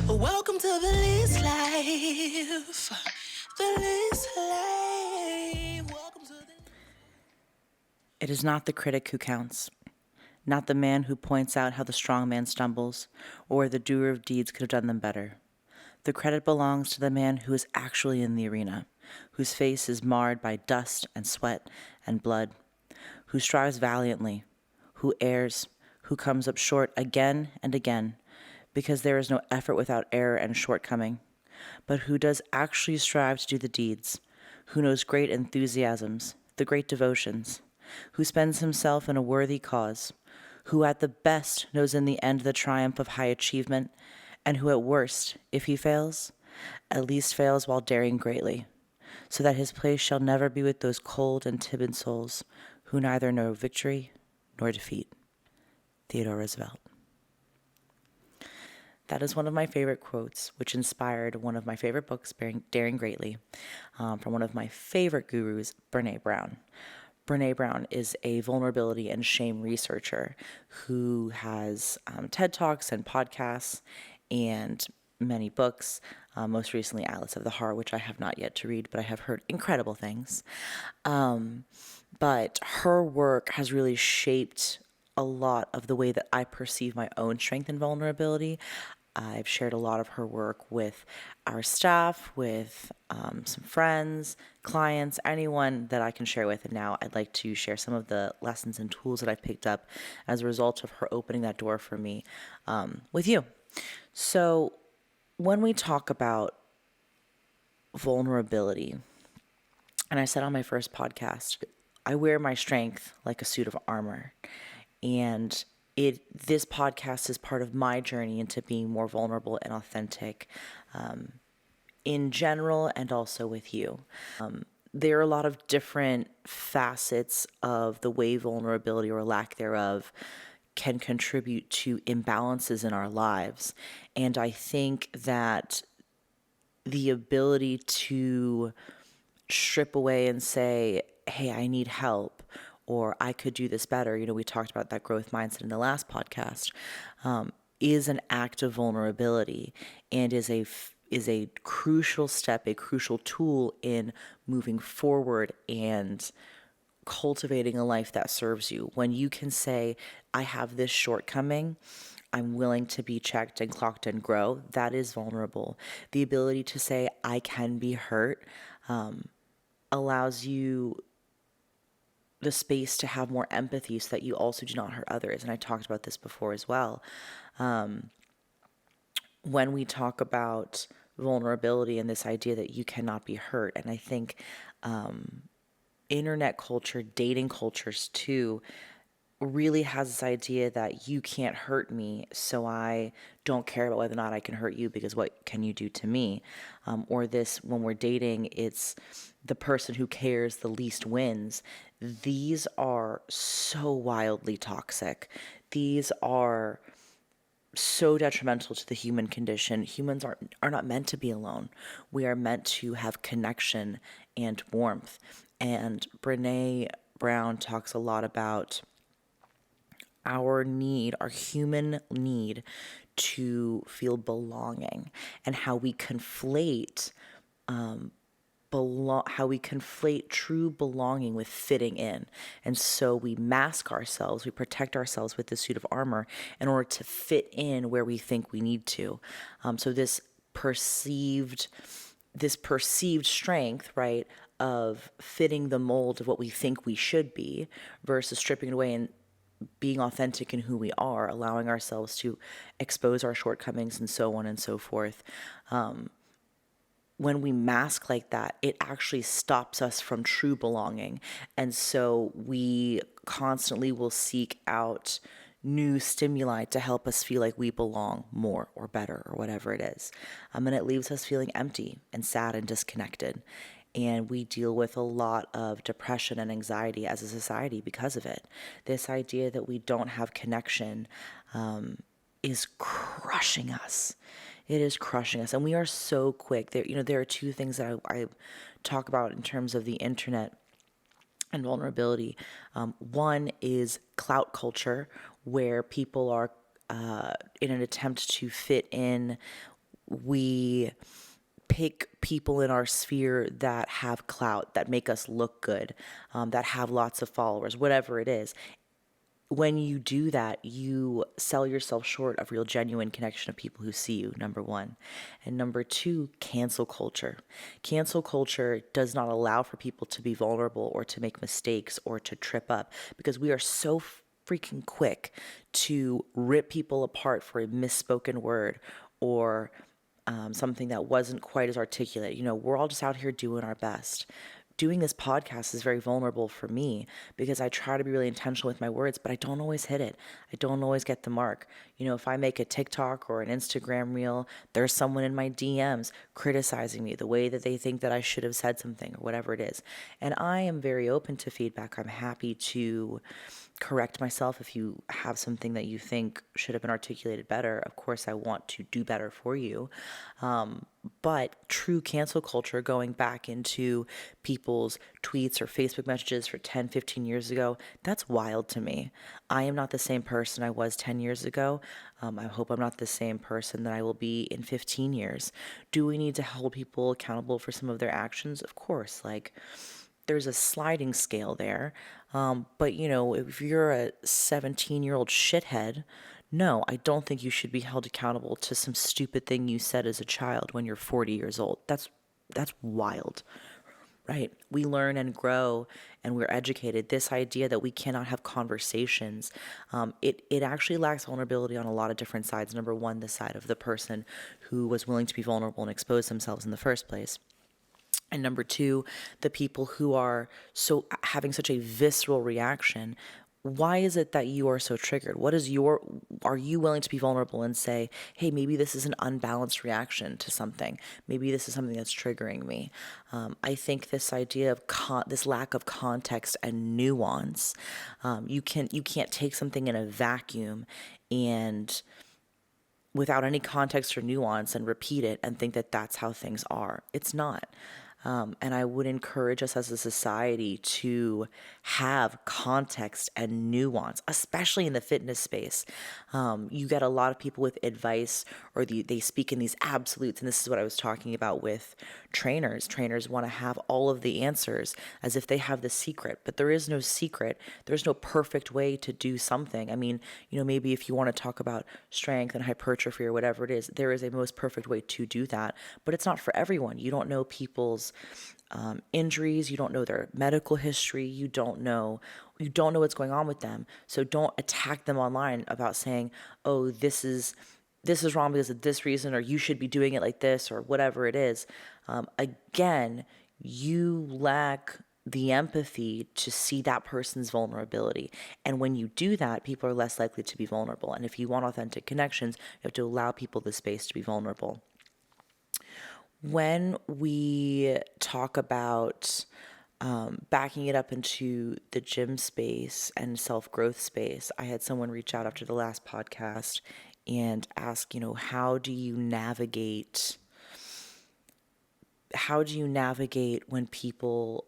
Welcome to TheLizzLife. TheLizzLife. Welcome to the. It is not the critic who counts, not the man who points out how the strong man stumbles, or the doer of deeds could have done them better. The credit belongs to the man who is actually in the arena, whose face is marred by dust and sweat and blood, who strives valiantly, who errs, who comes up short again and again, because there is no effort without error and shortcoming, but who does actually strive to do the deeds, who knows great enthusiasms, the great devotions, who spends himself in a worthy cause, who at the best knows in the end the triumph of high achievement, and who at worst, if he fails, at least fails while daring greatly, so that his place shall never be with those cold and timid souls who neither know victory nor defeat. Theodore Roosevelt. That is one of my favorite quotes, which inspired one of my favorite books, Daring Greatly, from one of my favorite gurus, Brene Brown. Brene Brown is a vulnerability and shame researcher who has TED Talks and podcasts and many books, most recently Atlas of the Heart, which I have not yet to read, but I have heard incredible things. But her work has really shaped a lot of the way that I perceive my own strength and vulnerability. I've shared a lot of her work with our staff, with some friends, clients, anyone that I can share with. And now I'd like to share some of the lessons and tools that I've picked up as a result of her opening that door for me with you. So when we talk about vulnerability, and I said on my first podcast, I wear my strength like a suit of armor. And this podcast is part of my journey into being more vulnerable and authentic in general and also with you. There are a lot of different facets of the way vulnerability or lack thereof can contribute to imbalances in our lives. And I think that the ability to strip away and say, hey, I need help, or I could do this better. We talked about that growth mindset in the last podcast, is an act of vulnerability and is a crucial step, a crucial tool in moving forward and cultivating a life that serves you. When you can say, I have this shortcoming, I'm willing to be checked and clocked and grow, that is vulnerable. The ability to say, I can be hurt, allows you the space to have more empathy so that you also do not hurt others. And I talked about this before as well. When we talk about vulnerability and this idea that you cannot be hurt, and I think internet culture, dating cultures too, really has this idea that you can't hurt me, so I don't care about whether or not I can hurt you because what can you do to me? Or this, when we're dating, it's the person who cares the least wins. These are so wildly toxic. These are so detrimental to the human condition. Humans are not meant to be alone. We are meant to have connection and warmth. And Brene Brown talks a lot about our human need to feel belonging, and how we conflate true belonging with fitting in. And so we mask ourselves, we protect ourselves with this suit of armor in order to fit in where we think we need to. So this perceived strength, right, of fitting the mold of what we think we should be versus stripping it away and being authentic in who we are, allowing ourselves to expose our shortcomings and so on and so forth. When we mask like that, it actually stops us from true belonging. And so we constantly will seek out new stimuli to help us feel like we belong more or better or whatever it is. And it leaves us feeling empty and sad and disconnected. And we deal with a lot of depression and anxiety as a society because of it. This idea that we don't have connection is crushing us. It is crushing us. And we are so quick. There are two things that I talk about in terms of the internet and vulnerability. One is clout culture, where people are in an attempt to fit in we pick people in our sphere that have clout, that make us look good, that have lots of followers, whatever it is. When you do that, you sell yourself short of real genuine connection of people who see you, number one. And number two, cancel culture. Cancel culture does not allow for people to be vulnerable or to make mistakes or to trip up, because we are so freaking quick to rip people apart for a misspoken word or something that wasn't quite as articulate. We're all just out here doing our best. Doing this podcast is very vulnerable for me because I try to be really intentional with my words, but I don't always hit it. I don't always get the mark. If I make a TikTok or an Instagram reel, there's someone in my DMs criticizing me the way that they think that I should have said something or whatever it is. And I am very open to feedback. I'm happy to correct myself if you have something that you think should have been articulated better. Of course, I want to do better for you. But true cancel culture, going back into people's tweets or Facebook messages for 10, 15 years ago, that's wild to me. I am not the same person I was 10 years ago. I hope I'm not the same person that I will be in 15 years. Do we need to hold people accountable for some of their actions? Of course. There's a sliding scale there. But if you're a 17-year-old shithead, no, I don't think you should be held accountable to some stupid thing you said as a child when you're 40 years old. That's wild, right? We learn and grow and we're educated. This idea that we cannot have conversations, it actually lacks vulnerability on a lot of different sides. Number one, the side of the person who was willing to be vulnerable and expose themselves in the first place. And number two, the people who are having such a visceral reaction. Why is it that you are so triggered? Are you willing to be vulnerable and say, hey, maybe this is an unbalanced reaction to something. Maybe this is something that's triggering me. I think this idea of this lack of context and nuance, you can't take something in a vacuum and without any context or nuance and repeat it and think that that's how things are. It's not. And I would encourage us as a society to have context and nuance, especially in the fitness space. You get a lot of people with advice, or they speak in these absolutes, and this is what I was talking about with trainers. Trainers want to have all of the answers as if they have the secret, but there is no secret. There's no perfect way to do something. I mean, maybe if you want to talk about strength and hypertrophy or whatever it is, there is a most perfect way to do that, but it's not for everyone. You don't know people's injuries, you don't know their medical history, you don't know what's going on with them. So don't attack them online about saying, oh, this is wrong because of this reason, or you should be doing it like this, or whatever it is. Again, you lack the empathy to see that person's vulnerability. And when you do that, people are less likely to be vulnerable. And if you want authentic connections, you have to allow people the space to be vulnerable. When we talk about backing it up into the gym space and self-growth space, I had someone reach out after the last podcast and ask, how do you navigate when people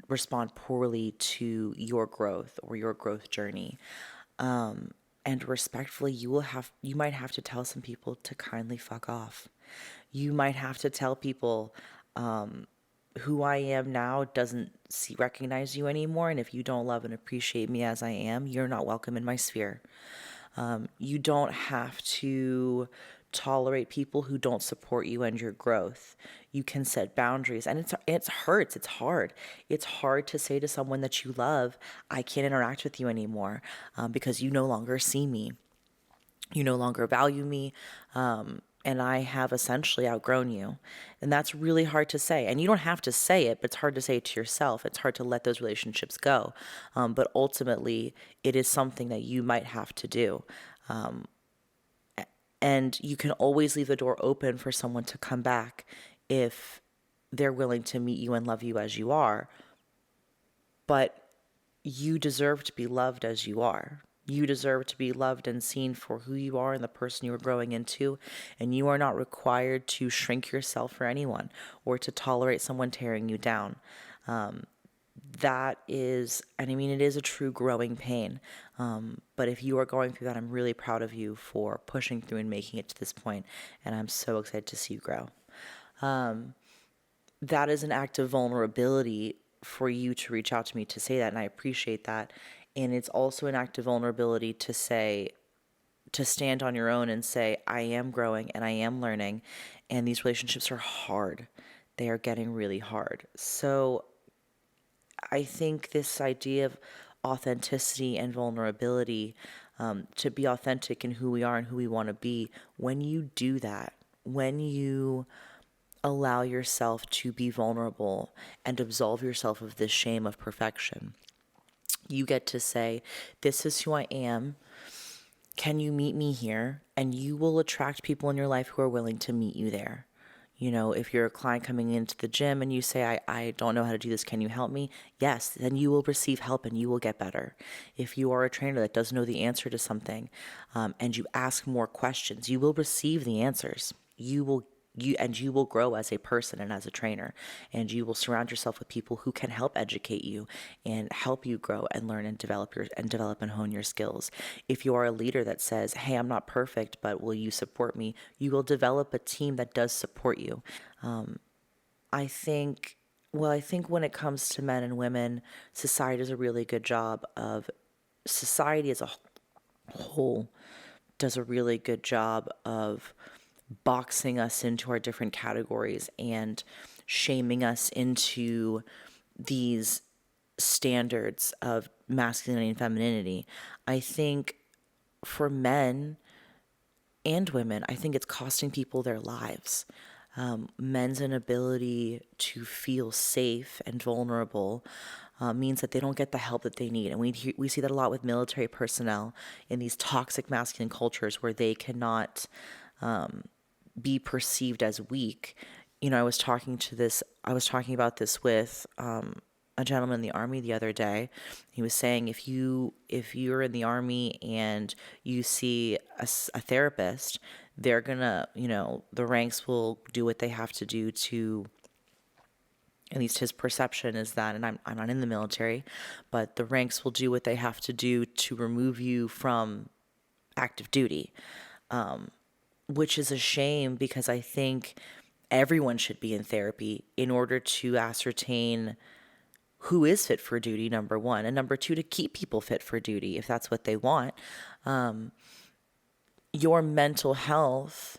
respond poorly to your growth or your growth journey? And respectfully, you might have to tell some people to kindly fuck off. You might have to tell people, who I am now doesn't recognize you anymore. And if you don't love and appreciate me as I am, you're not welcome in my sphere. You don't have to tolerate people who don't support you and your growth. You can set boundaries, and it hurts. It's hard. It's hard to say to someone that you love, I can't interact with you anymore because you no longer see me. You no longer value me. And I have essentially outgrown you. And that's really hard to say. And you don't have to say it, but it's hard to say it to yourself. It's hard to let those relationships go. But ultimately, it is something that you might have to do. And you can always leave the door open for someone to come back if they're willing to meet you and love you as you are. But you deserve to be loved as you are. You deserve to be loved and seen for who you are and the person you are growing into. And you are not required to shrink yourself for anyone or to tolerate someone tearing you down. that is, and I mean, it is a true growing pain. But if you are going through that, I'm really proud of you for pushing through and making it to this point, and I'm so excited to see you grow. That is an act of vulnerability for you to reach out to me to say that, and I appreciate that. And it's also an act of vulnerability to say, to stand on your own and say, I am growing and I am learning, and these relationships are hard. They are getting really hard. So I think this idea of authenticity and vulnerability, to be authentic in who we are and who we want to be, when you do that, when you allow yourself to be vulnerable and absolve yourself of this shame of perfection, you get to say, this is who I am. Can you meet me here? And you will attract people in your life who are willing to meet you there. You know, if you're a client coming into the gym and you say, I don't know how to do this, can you help me? Yes, then you will receive help and you will get better. If you are a trainer that doesn't know the answer to something, and you ask more questions, you will receive the answers. You will grow as a person and as a trainer, and you will surround yourself with people who can help educate you and help you grow and learn and develop and hone your skills. If you are a leader that says, hey, I'm not perfect, but will you support me? You will develop a team that does support you. I think, I think when it comes to men and women, society does a really good job of, society as a whole does a really good job of boxing us into our different categories and shaming us into these standards of masculinity and femininity. I think for men and women, I think it's costing people their lives. Men's inability to feel safe and vulnerable means that they don't get the help that they need. And we see that a lot with military personnel in these toxic masculine cultures where they cannot be perceived as weak. You know, I was talking about this with a gentleman in the army the other day. He was saying if you're in the army and you see a therapist, they're gonna, you know, the ranks will do what they have to do to, at least his perception is that, and I'm not in the military, but the ranks will do what they have to do to remove you from active duty, which is a shame because I think everyone should be in therapy in order to ascertain who is fit for duty, number one, and number two, to keep people fit for duty if that's what they want. Your mental health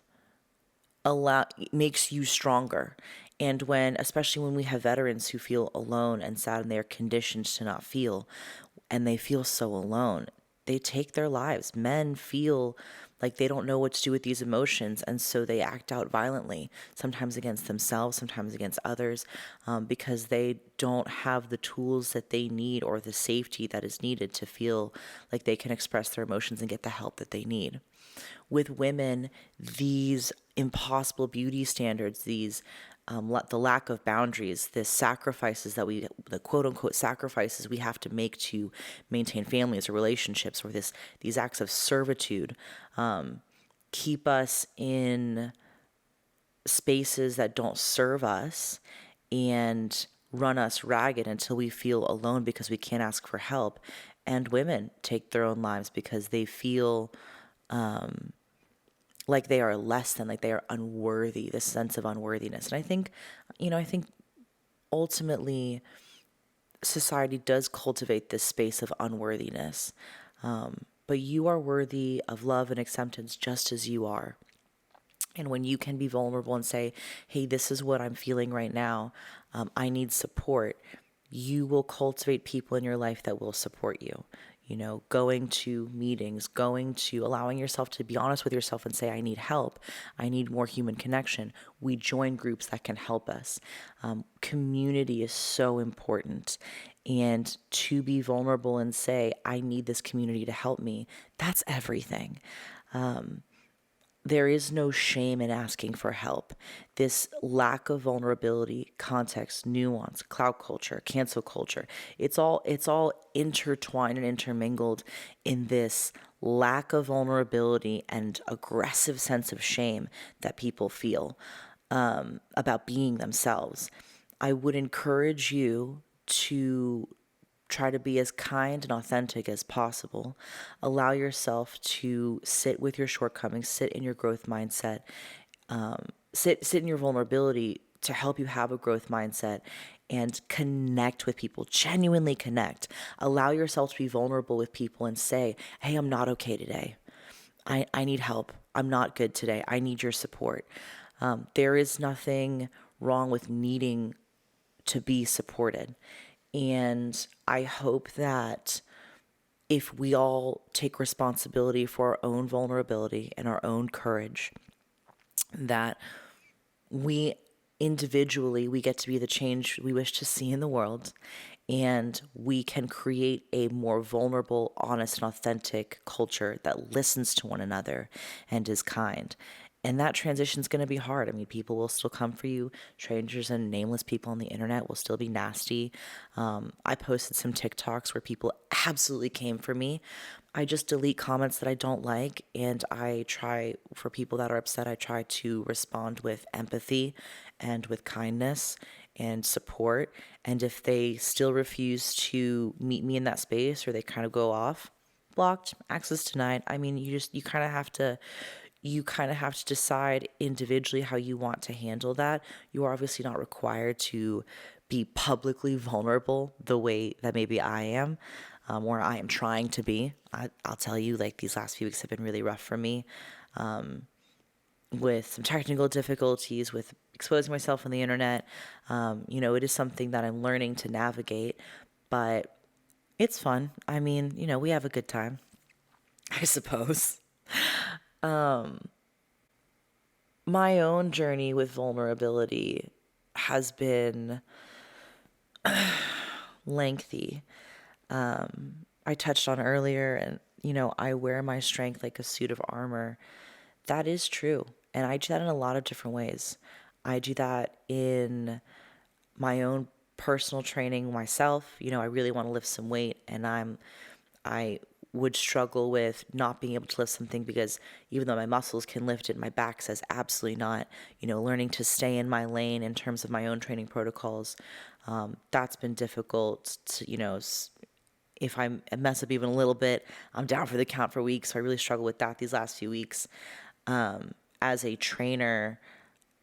makes you stronger. And when, especially when we have veterans who feel alone and sad and they're conditioned to not feel, and they feel so alone, they take their lives. Men feel like they don't know what to do with these emotions, and so they act out violently, sometimes against themselves, sometimes against others, because they don't have the tools that they need or the safety that is needed to feel like they can express their emotions and get the help that they need. With women, these impossible beauty standards, these the lack of boundaries, the sacrifices the quote unquote sacrifices we have to make to maintain families or relationships, or these acts of servitude, keep us in spaces that don't serve us and run us ragged until we feel alone because we can't ask for help. And women take their own lives because they feel like they are less than, like they are unworthy, this sense of unworthiness. And I think, I think ultimately society does cultivate this space of unworthiness. But you are worthy of love and acceptance just as you are. And when you can be vulnerable and say, hey, this is what I'm feeling right now, I need support, you will cultivate people in your life that will support you. You know, going to meetings, allowing yourself to be honest with yourself and say, I need help. I need more human connection. We join groups that can help us. Community is so important. And to be vulnerable and say, I need this community to help me, that's everything. There is no shame in asking for help. This lack of vulnerability, context, nuance, clout culture, cancel culture, it's all intertwined and intermingled in this lack of vulnerability and aggressive sense of shame that people feel about being themselves. I would encourage you to try to be as kind and authentic as possible. Allow yourself to sit with your shortcomings, sit in your growth mindset, sit in your vulnerability to help you have a growth mindset and connect with people, genuinely connect. Allow yourself to be vulnerable with people and say, hey, I'm not okay today. I need help. I'm not good today. I need your support. There is nothing wrong with needing to be supported. And I hope that if we all take responsibility for our own vulnerability and our own courage, that we individually we get to be the change we wish to see in the world, and we can create a more vulnerable, honest, and authentic culture that listens to one another and is kind. And that transition is going to be hard. I mean, people will still come for you. Strangers and nameless people on the internet will still be nasty. I posted some TikToks where people absolutely came for me. I just delete comments that I don't like, and I try, for people that are upset, I try to respond with empathy and with kindness and support. And if they still refuse to meet me in that space, or they kind of go off, blocked, access denied. I mean, you kind of have to decide individually how you want to handle that. You are obviously not required to be publicly vulnerable the way that maybe I am, or I am trying to be. I'll tell you, like, these last few weeks have been really rough for me, with some technical difficulties, with exposing myself on the internet. It is something that I'm learning to navigate, but it's fun. I mean, we have a good time, I suppose. My own journey with vulnerability has been lengthy. I touched on earlier, and I wear my strength like a suit of armor. That is true. And I do that in a lot of different ways. I do that in my own personal training myself. I really want to lift some weight, and I would struggle with not being able to lift something because even though my muscles can lift it, my back says absolutely not. Learning to stay in my lane in terms of my own training protocols, that's been difficult to, if I mess up even a little bit, I'm down for the count for weeks. So I really struggle with that these last few weeks. As a trainer,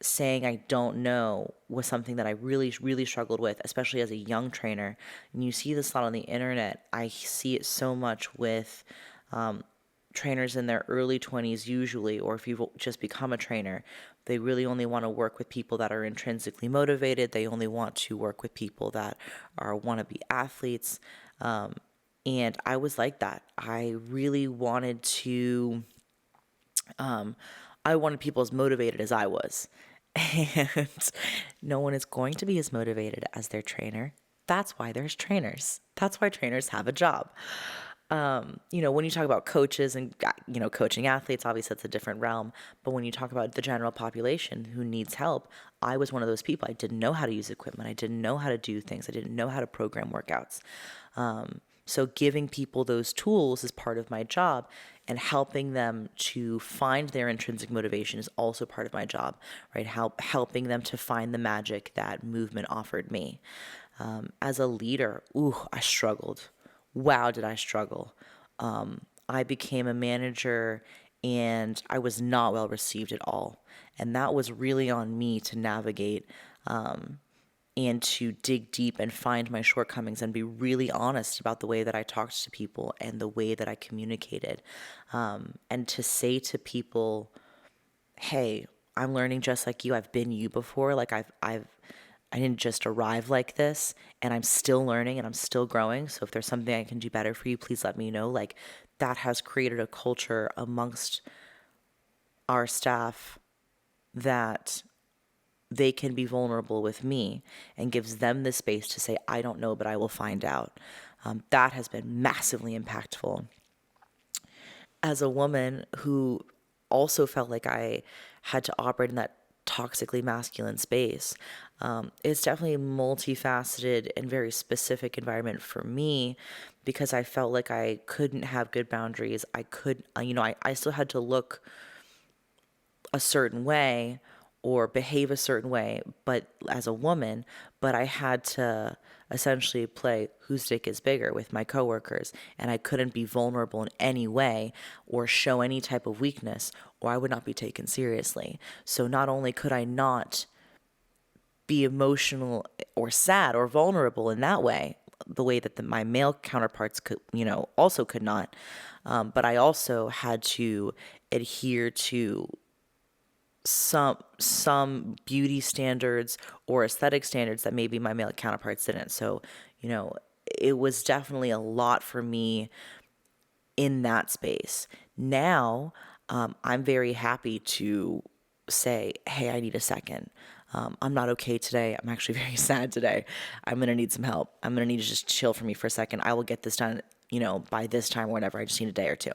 saying I don't know was something that I really, really struggled with, especially as a young trainer. And you see this a lot on the internet. I see it so much with trainers in their early 20s, usually, or if you've just become a trainer, they really only want to work with people that are intrinsically motivated. They only want to work with people that are wannabe athletes. And I was like that. I really wanted to I wanted people as motivated as I was. And no one is going to be as motivated as their trainer. That's why there's trainers. That's why trainers have a job. When you talk about coaches and, coaching athletes, obviously that's a different realm. But when you talk about the general population who needs help, I was one of those people. I didn't know how to use equipment. I didn't know how to do things. I didn't know how to program workouts. So giving people those tools is part of my job, and helping them to find their intrinsic motivation is also part of my job, right? Helping them to find the magic that movement offered me. As a leader, I struggled. Wow, did I struggle. I became a manager and I was not well received at all. And that was really on me to navigate, and to dig deep and find my shortcomings and be really honest about the way that I talked to people and the way that I communicated. And to say to people, hey, I'm learning just like you. I've been you before. Like I didn't just arrive like this, and I'm still learning and I'm still growing. So if there's something I can do better for you, please let me know. Like, that has created a culture amongst our staff that they can be vulnerable with me, and gives them the space to say, I don't know, but I will find out. That has been massively impactful. As a woman who also felt like I had to operate in that toxically masculine space, it's definitely a multifaceted and very specific environment for me, because I felt like I couldn't have good boundaries. I still had to look a certain way, or behave a certain way, but as a woman, but I had to essentially play whose dick is bigger with my coworkers, and I couldn't be vulnerable in any way or show any type of weakness, or I would not be taken seriously. So not only could I not be emotional or sad or vulnerable in that way, the way that my male counterparts could, also could not. But I also had to adhere to some beauty standards or aesthetic standards that maybe my male counterparts didn't. So, it was definitely a lot for me in that space. Now, I'm very happy to say, hey, I need a second. I'm not okay today. I'm actually very sad today. I'm going to need some help. I'm going to need to just chill for me for a second. I will get this done, by this time or whatever. I just need a day or two.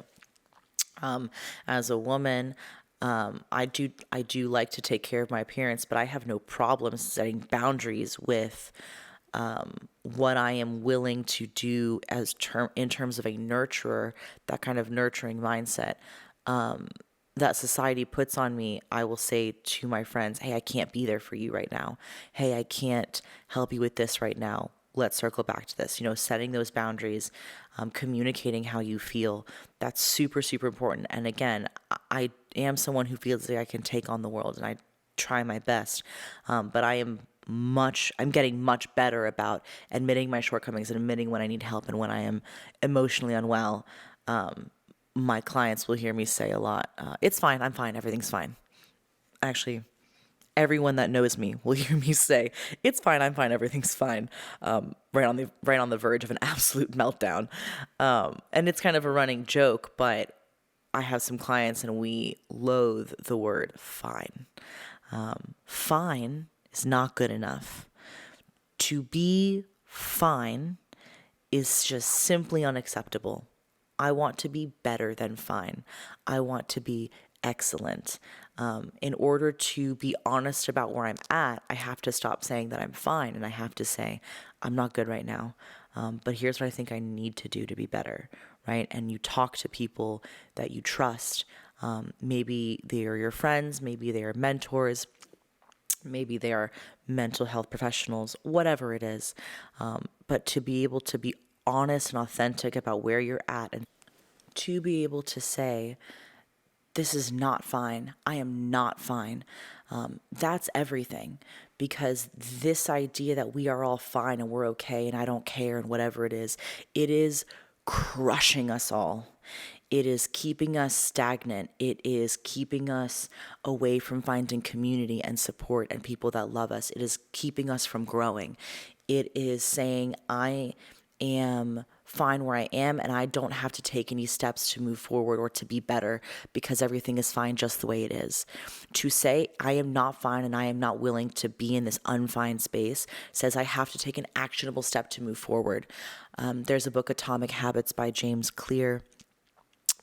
As a woman, I do like to take care of my appearance, but I have no problem setting boundaries with what I am willing to do in terms of a nurturer, that kind of nurturing mindset that society puts on me. I will say to my friends, hey, I can't be there for you right now. Hey, I can't help you with this right now. Let's circle back to this. Setting those boundaries, communicating how you feel. That's super, super important. And again, I am someone who feels like I can take on the world, and I try my best. But I'm getting much better about admitting my shortcomings and admitting when I need help and when I am emotionally unwell. My clients will hear me say a lot, it's fine, I'm fine, everything's fine. Actually, everyone that knows me will hear me say, it's fine, I'm fine, everything's fine. Right on the verge of an absolute meltdown. And it's kind of a running joke, but I have some clients and we loathe the word fine. Fine is not good enough. To be fine is just simply unacceptable. I want to be better than fine. I want to be excellent. In order to be honest about where I'm at, I have to stop saying that I'm fine, and I have to say, I'm not good right now. But here's what I think I need to do to be better, right? And you talk to people that you trust. Maybe they are your friends, maybe they are mentors, maybe they are mental health professionals, whatever it is. But to be able to be honest and authentic about where you're at, and to be able to say, this is not fine. I am not fine. That's everything, because this idea that we are all fine and we're okay and I don't care and whatever it is crushing us all. It is keeping us stagnant. It is keeping us away from finding community and support and people that love us. It is keeping us from growing. It is saying, I am fine where I am and I don't have to take any steps to move forward or to be better because everything is fine just the way it is. To say I am not fine and I am not willing to be in this unfine space says I have to take an actionable step to move forward. There's a book, Atomic Habits by James Clear,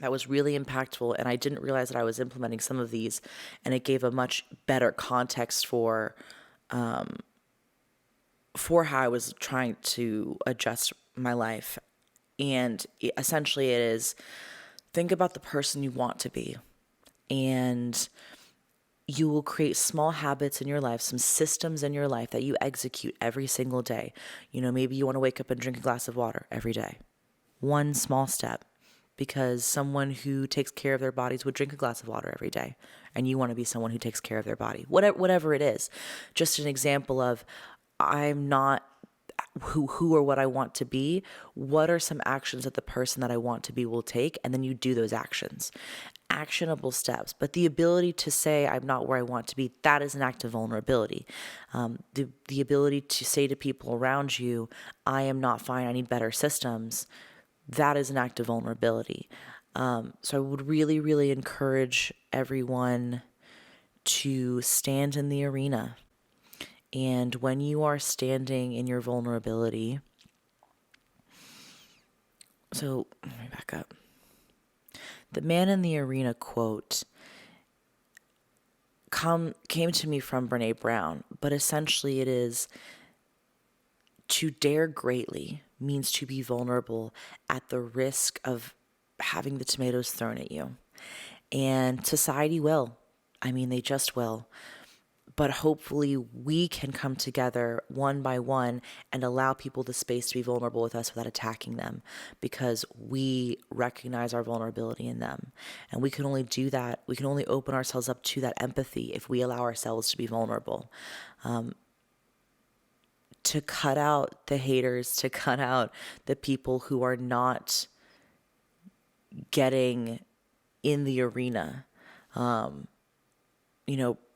that was really impactful, and I didn't realize that I was implementing some of these, and it gave a much better context for how I was trying to adjust my life. And essentially it is, think about the person you want to be, and you will create small habits in your life, some systems in your life that you execute every single day. Maybe you want to wake up and drink a glass of water every day. One small step, because someone who takes care of their bodies would drink a glass of water every day, and you want to be someone who takes care of their body. Whatever it is, just an example of, I'm not who or what I want to be. What are some actions that the person that I want to be will take? And then you do those actions. Actionable steps. But the ability to say I'm not where I want to be, that is an act of vulnerability. The ability to say to people around you, I am not fine, I need better systems, that is an act of vulnerability. So I would really, really encourage everyone to stand in the arena. And when you are standing in your vulnerability, so let me back up. The man in the arena quote came to me from Brene Brown, but essentially it is, to dare greatly means to be vulnerable at the risk of having the tomatoes thrown at you. And society will. They just will. but hopefully we can come together one by one and allow people the space to be vulnerable with us without attacking them, because we recognize our vulnerability in them. And we can only do that, we can only open ourselves up to that empathy if we allow ourselves to be vulnerable. To cut out the haters, to cut out the people who are not getting in the arena.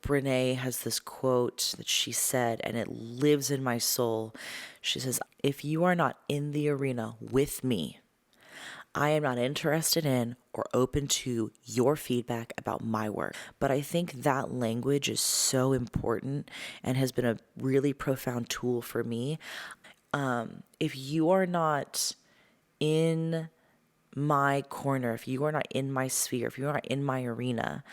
Brene has this quote that she said, and it lives in my soul. She says, "If you are not in the arena with me, I am not interested in or open to your feedback about my work." But I think that language is so important and has been a really profound tool for me. If you are not in my corner, if you are not in my sphere, if you're not in my arena,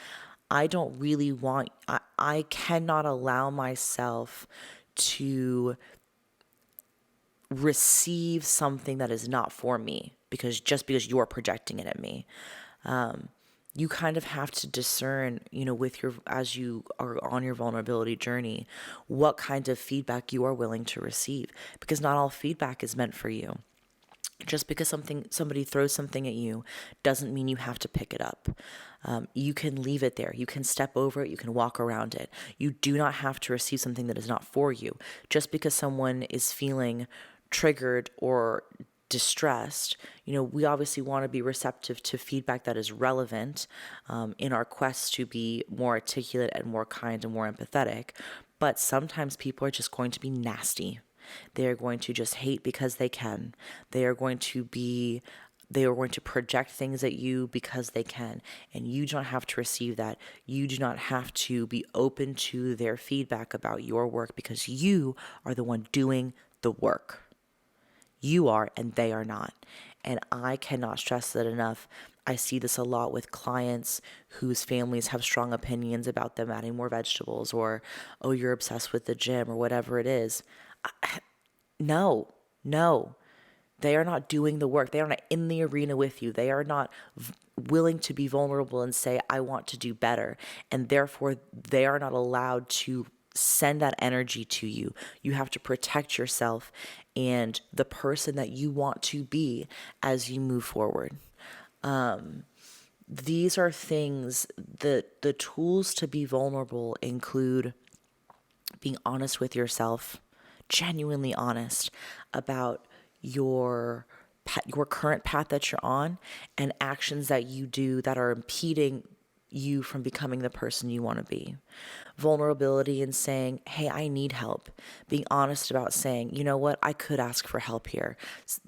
I don't really want, I cannot allow myself to receive something that is not for me because you're projecting it at me. You kind of have to discern, as you are on your vulnerability journey, what kind of feedback you are willing to receive, because not all feedback is meant for you. Just because somebody throws something at you doesn't mean you have to pick it up. You can leave it there. You can step over it. You can walk around it. You do not have to receive something that is not for you. Just because someone is feeling triggered or distressed, we obviously want to be receptive to feedback that is relevant in our quest to be more articulate and more kind and more empathetic. But sometimes people are just going to be nasty. They are going to just hate because they can. They are going to project things at you because they can. And you do not have to receive that. You do not have to be open to their feedback about your work, because you are the one doing the work. You are, and they are not. And I cannot stress that enough. I see this a lot with clients whose families have strong opinions about them adding more vegetables, or, oh, you're obsessed with the gym, or whatever it is. No. They are not doing the work. They are not in the arena with you. They are not willing to be vulnerable and say, I want to do better. And therefore, they are not allowed to send that energy to you. You have to protect yourself and the person that you want to be as you move forward. These are things that the tools to be vulnerable include being honest with yourself, genuinely honest about your current path that you're on, and actions that you do that are impeding you from becoming the person you want to be. Vulnerability in saying, hey, I need help. Being honest about saying, you know what, I could ask for help here.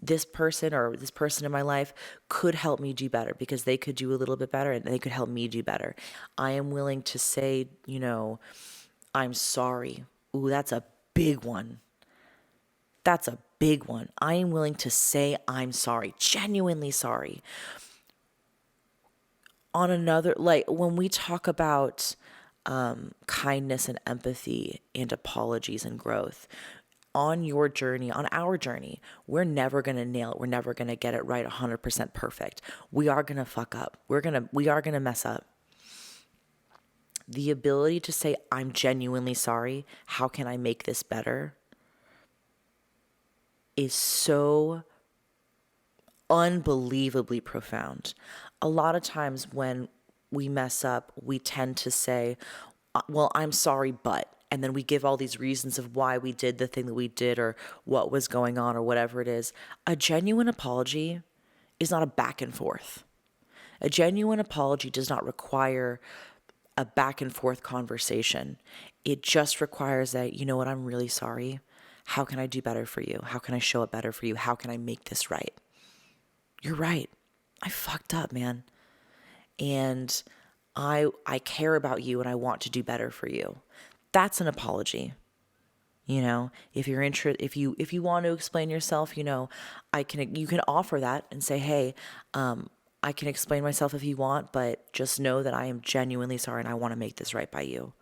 This person in my life could help me do better, because they could do a little bit better and they could help me do better. I am willing to say, I'm sorry. Ooh, that's a big one. I am willing to say I'm sorry, genuinely sorry. On another, like when we talk about kindness and empathy and apologies and growth, on your journey, on our journey, we're never going to nail it. We're never going to get it right 100% perfect. We are going to fuck up. We are going to mess up. The ability to say, I'm genuinely sorry. How can I make this better? Is so unbelievably profound. A lot of times when we mess up, we tend to say, well, I'm sorry, but, and then we give all these reasons of why we did the thing that we did or what was going on or whatever it is. A genuine apology is not a back and forth. A genuine apology does not require a back and forth conversation. It just requires that, you know what, I'm really sorry. How can I do better for you? How can I show up better for you? How can I make this right? You're right. I fucked up, man. And I care about you and I want to do better for you. That's an apology. If you're if you want to explain yourself, you can offer that and say, hey, I can explain myself if you want, but just know that I am genuinely sorry and I want to make this right by you.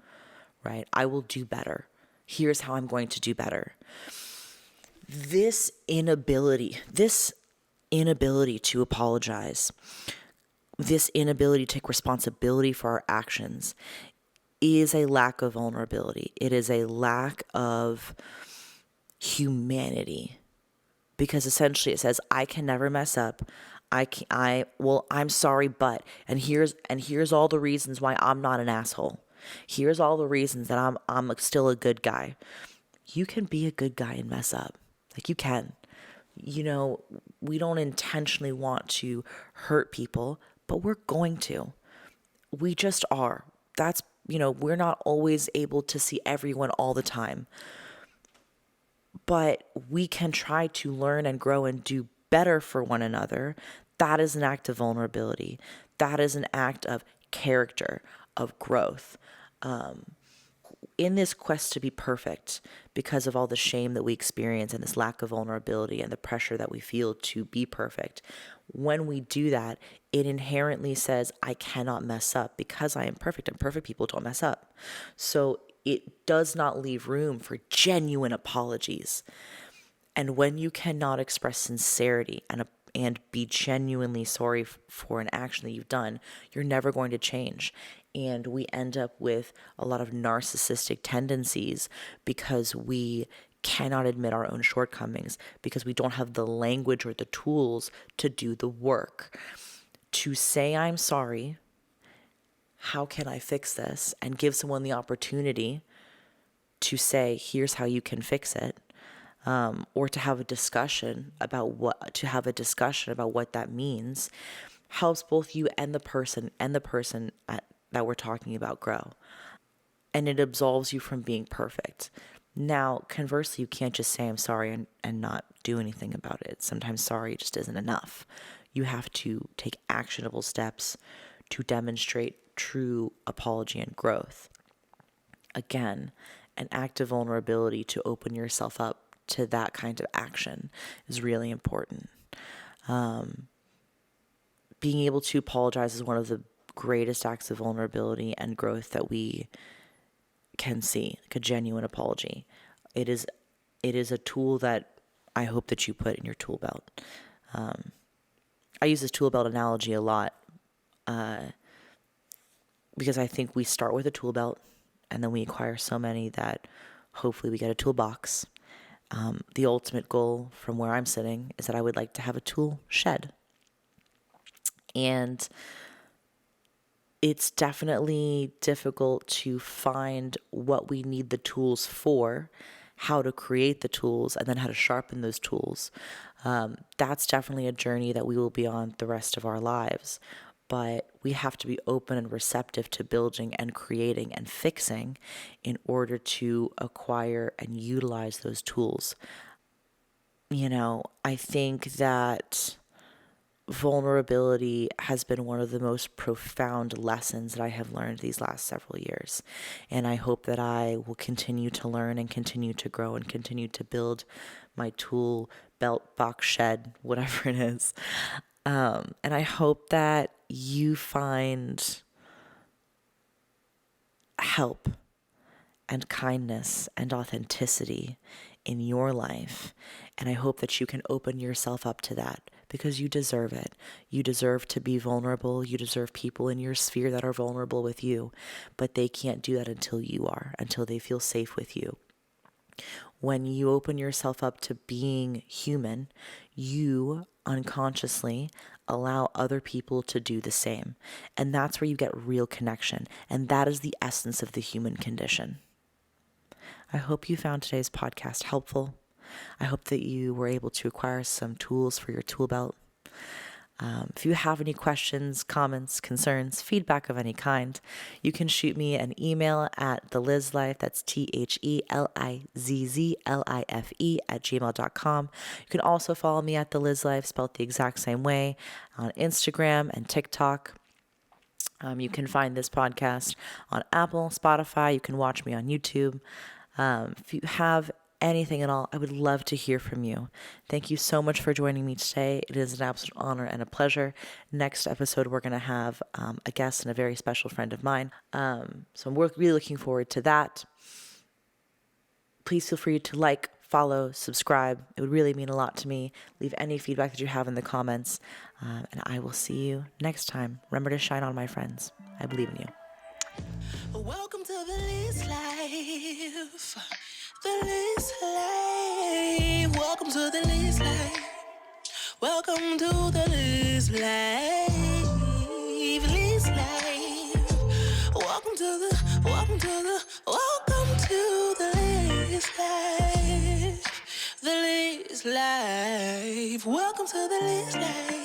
Right? I will do better. Here's how I'm going to do better. This inability to apologize, this inability to take responsibility for our actions is a lack of vulnerability. It is a lack of humanity, because essentially it says, I can never mess up. I'm sorry, but, and here's all the reasons why I'm not an asshole. Here's all the reasons that I'm still a good guy. You can be a good guy and mess up. Like, you can. We don't intentionally want to hurt people, but we're going to. We just are. We're not always able to see everyone all the time, but we can try to learn and grow and do better for one another. That is an act of vulnerability. That is an act of character, of growth. In this quest to be perfect, because of all the shame that we experience and this lack of vulnerability and the pressure that we feel to be perfect, when we do that, it inherently says, I cannot mess up because I am perfect, and perfect people don't mess up. So it does not leave room for genuine apologies. And when you cannot express sincerity and be genuinely sorry for an action that you've done, you're never going to change. And we end up with a lot of narcissistic tendencies because we cannot admit our own shortcomings, because we don't have the language or the tools to do the work. To say, I'm sorry, how can I fix this? And give someone the opportunity to say, here's how you can fix it. Or to have a discussion about what that means, helps both you and the person that we're talking about grow. And it absolves you from being perfect. Now, conversely, you can't just say I'm sorry and not do anything about it. Sometimes sorry just isn't enough. You have to take actionable steps to demonstrate true apology and growth. Again, an act of vulnerability to open yourself up to that kind of action is really important. Being able to apologize is one of the greatest acts of vulnerability and growth that we can see, like a genuine apology. It is a tool that I hope that you put in your tool belt. I use this tool belt analogy a lot because I think we start with a tool belt and then we acquire so many that hopefully we get a toolbox. The ultimate goal from where I'm sitting is that I would like to have a tool shed. And it's definitely difficult to find what we need the tools for, how to create the tools, and then how to sharpen those tools. That's definitely a journey that we will be on the rest of our lives. But we have to be open and receptive to building and creating and fixing in order to acquire and utilize those tools. I think that vulnerability has been one of the most profound lessons that I have learned these last several years. And I hope that I will continue to learn and continue to grow and continue to build my tool belt, box, shed, whatever it is. And I hope that you find help and kindness and authenticity in your life. And I hope that you can open yourself up to that, because you deserve it. You deserve to be vulnerable. You deserve people in your sphere that are vulnerable with you, but they can't do that until you are, until they feel safe with you. When you open yourself up to being human, you unconsciously allow other people to do the same. And that's where you get real connection. And that is the essence of the human condition. I hope you found today's podcast helpful. I hope that you were able to acquire some tools for your tool belt. If you have any questions, comments, concerns, feedback of any kind, you can shoot me an email at TheLizzLife, that's TheLizzlife @gmail.com. You can also follow me at TheLizzLife, spelled the exact same way, on Instagram and TikTok. You can find this podcast on Apple, Spotify. You can watch me on YouTube. If you have anything at all, I would love to hear from you. Thank you so much for joining me today. It is an absolute honor and a pleasure. Next episode, we're going to have a guest and a very special friend of mine. So I'm really looking forward to that. Please feel free to like, follow, subscribe. It would really mean a lot to me. Leave any feedback that you have in the comments. And I will see you next time. Remember to shine on, my friends. I believe in you. Welcome to the TheLizzLife. TheLizzLife. Welcome to the TheLizzLife. Welcome to the TheLizzLife. TheLizzLife. Welcome to the, welcome to the, welcome to the TheLizzLife. TheLizzLife. Welcome to the TheLizzLife.